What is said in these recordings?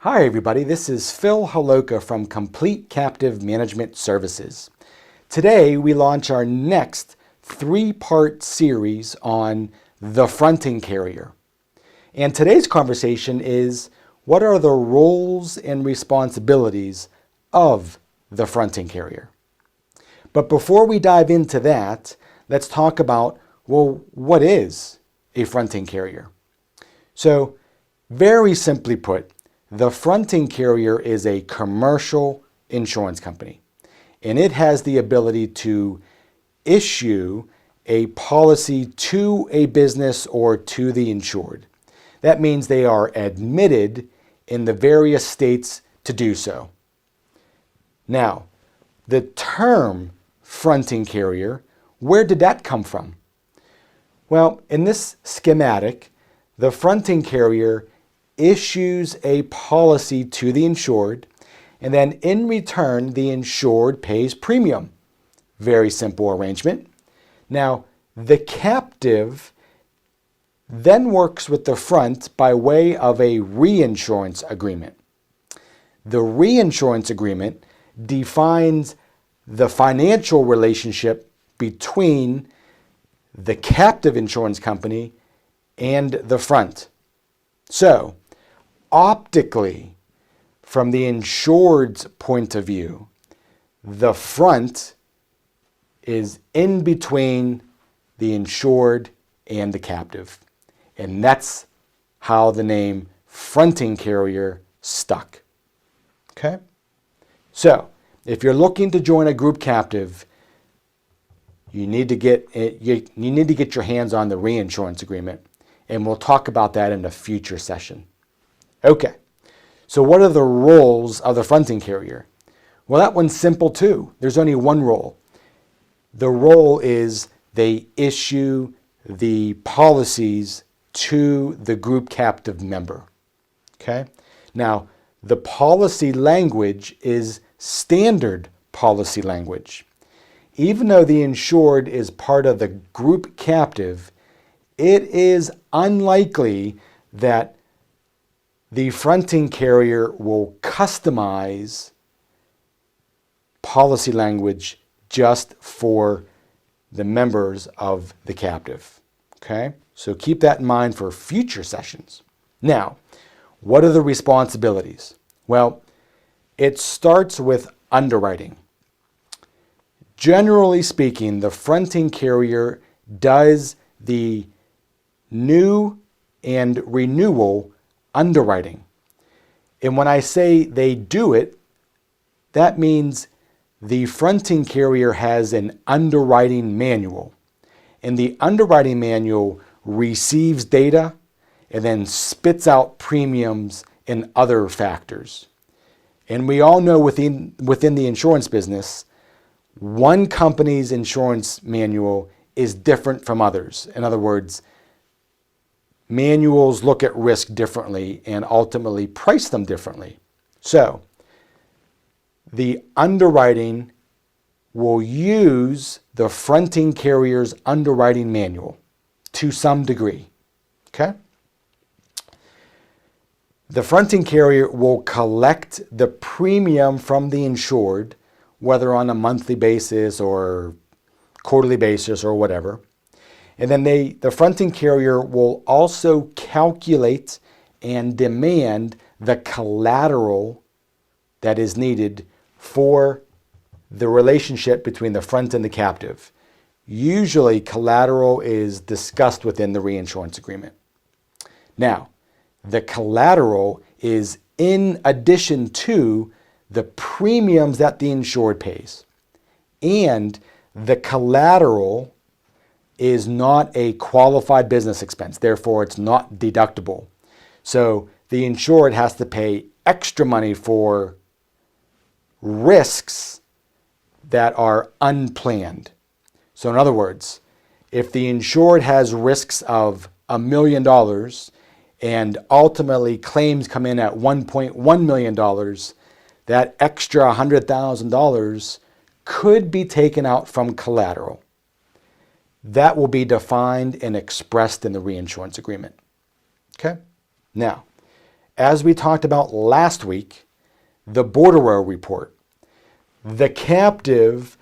Hi everybody, this is Phil Holoka from Complete Captive Management Services. Today we launch our next three-part series on the fronting carrier. And today's conversation is, what are the roles and responsibilities of the fronting carrier? But before we dive into that, let's talk about, well, what is a fronting carrier? So, very simply put, the fronting carrier is a commercial insurance company, and it has the ability to issue a policy to a business or to the insured. That means they are admitted in the various states to do so. Now, the term fronting carrier, where did that come from? Well, in this schematic, the fronting carrier issues a policy to the insured, and then in return, the insured pays premium. Very simple arrangement. Now, the captive then works with the front by way of a reinsurance agreement. The reinsurance agreement defines the financial relationship between the captive insurance company and the front. So, optically, from the insured's point of view, the front is in between the insured and the captive. And that's how the name fronting carrier stuck. Okay? So, if you're looking to join a group captive, you need to get your hands on the reinsurance agreement. And we'll talk about that in a future session. Okay, so what are the roles of the fronting carrier? Well, that one's simple too. There's only one role. The role is they issue the policies to the group captive member. Okay, now the policy language is standard policy language. Even though the insured is part of the group captive, it is unlikely that the fronting carrier will customize policy language just for the members of the captive. Okay? So keep that in mind for future sessions. Now, what are the responsibilities? Well, it starts with underwriting. Generally speaking, the fronting carrier does the new and renewal underwriting. And when I say they do it, that means the fronting carrier has an underwriting manual. And the underwriting manual receives data and then spits out premiums and other factors. And we all know within the insurance business, one company's insurance manual is different from others. In other words, manuals look at risk differently and ultimately price them differently. So, the underwriting will use the fronting carrier's underwriting manual to some degree. Okay? The fronting carrier will collect the premium from the insured, whether on a monthly basis or quarterly basis or whatever. And then the fronting carrier will also calculate and demand the collateral that is needed for the relationship between the front and the captive. Usually collateral is discussed within the reinsurance agreement. Now, the collateral is in addition to the premiums that the insured pays. And the collateral is not a qualified business expense. Therefore, it's not deductible. So the insured has to pay extra money for risks that are unplanned. So in other words, if the insured has risks of $1 million and ultimately claims come in at $1.1 million, that extra $100,000 could be taken out from collateral. That will be defined and expressed in the reinsurance agreement. Okay? Now, as we talked about last week, the bordereau report. The captive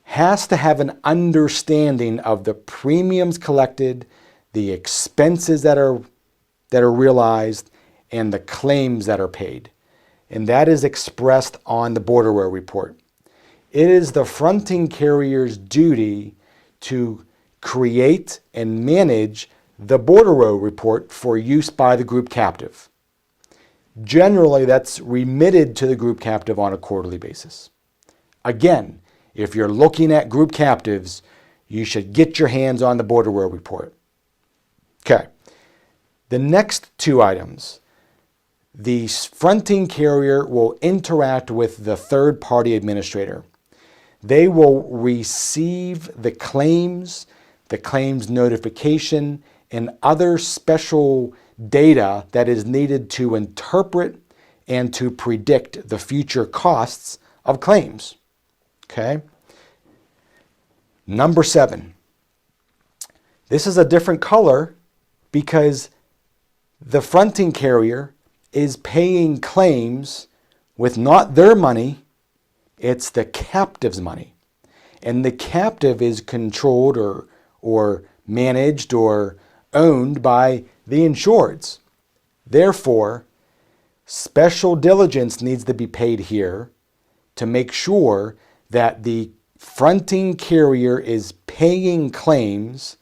has to have an understanding of the premiums collected, the expenses that are realized, and the claims that are paid. And that is expressed on the bordereau report. It is the fronting carrier's duty to create and manage the bordereau report for use by the group captive. Generally, that's remitted to the group captive on a quarterly basis. Again, if you're looking at group captives, you should get your hands on the bordereau report. Okay. The next two items. The fronting carrier will interact with the third-party administrator. They will receive the claims notification, and other special data that is needed to interpret and to predict the future costs of claims. Okay. Number 7. This is a different color because the fronting carrier is paying claims with not their money, it's the captive's money. And the captive is controlled or managed or owned by the insureds. Therefore, special diligence needs to be paid here to make sure that the fronting carrier is paying claims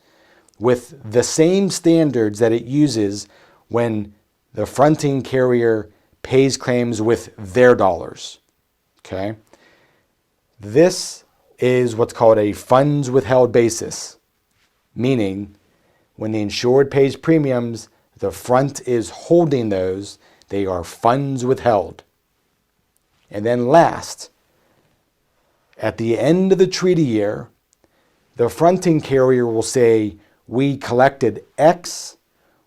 with the same standards that it uses when the fronting carrier pays claims with their dollars. Okay? This is what's called a funds withheld basis, meaning when the insured pays premiums, the front is holding those. They are funds withheld. And then last, at the end of the treaty year, the fronting carrier will say, we collected X,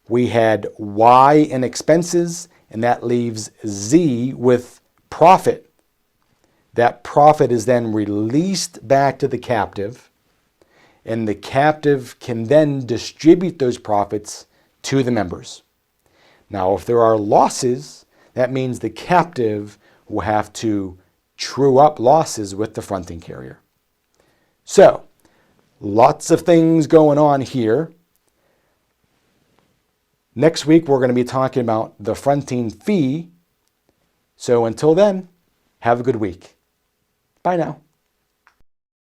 we had Y in expenses, and that leaves Z with profit. That profit is then released back to the captive, and the captive can then distribute those profits to the members. Now, if there are losses, that means the captive will have to true up losses with the fronting carrier. So, lots of things going on here. Next week, we're going to be talking about the fronting fee. So until then, have a good week. Bye now.